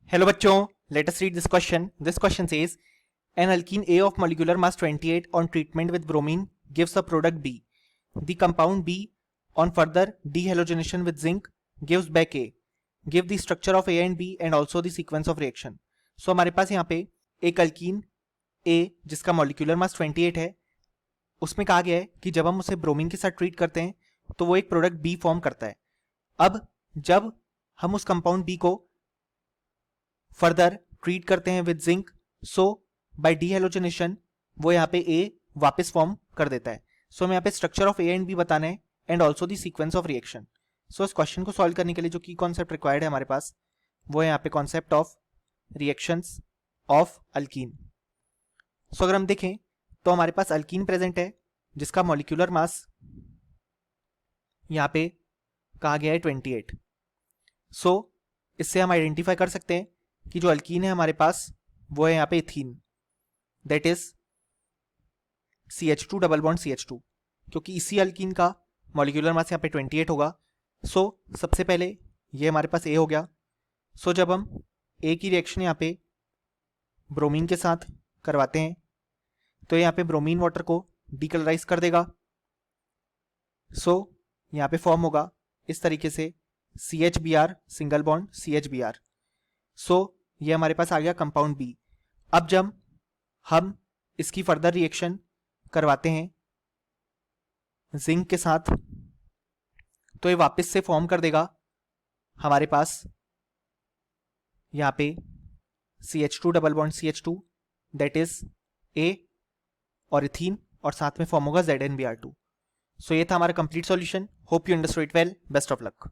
Hello bachcho, let us read this question. This question says, an alkene A of molecular mass 28 on treatment with bromine gives a product B. The compound B on further dehalogenation with zinc gives back A. Give the structure of A and B and also the sequence of reaction. So हमारे पास यहाँ पे एक alkyne A जिसका molecular mass 28 है, उसमें कहा गया है कि जब हम उसे ब्रोमीन के साथ ट्रीट करते हैं तो वो एक प्रोडक्ट B फॉर्म करता है. अब जब हम उस कंपाउंड B को फर्दर ट्रीट करते हैं विद जिंक, सो बाय डीहेलोजिनेशन वो यहाँ पे ए वापस फॉर्म कर देता है. सो हमें यहाँ पे structure of A and B बताना है and also the sequence of reaction. So इस क्वेश्चन को सॉल्व करने के लिए जो की कॉन्सेप्ट रिक्वायर्ड है हमारे पास, वो है यहाँ पे concept of reactions of alkene. So अगर हम देखें तो हमारे पास अल्कीन प्रेजेंट है जिसका मॉलिक्यूलर मास यहाँ पे कहा गया है 28. सो इससे हम आइडेंटिफाई कर सकते हैं कि जो अल्कीन है हमारे पास वो है यहाँ पे ethene, that is CH2 double bond CH2, क्योंकि इसी अल्कीन का मॉलिक्यूलर मास यहाँ पे 28 होगा. सो सबसे पहले ये हमारे पास A हो गया. सो जब हम A की रिएक्शन यहाँ पे ब्रोमीन के साथ करवाते हैं तो यहाँ पे ब्रोमीन वाटर को डीकलराइज कर देगा. सो यहाँ पे फॉर्म होगा इस तरीके से CHBr सिंगल बॉन्ड CHBr. सो ये हमारे पास आ गया कंपाउंड बी. अब जब हम इसकी फर्दर रिएक्शन करवाते हैं जिंक के साथ तो ये वापस से फॉर्म कर देगा हमारे पास यहाँ पे CH2 double bond CH2, that is A और इथीन, और साथ में फॉर्म होगा ZnBr2. सो ये था हमारा complete solution. Hope you understood it well. Best of luck.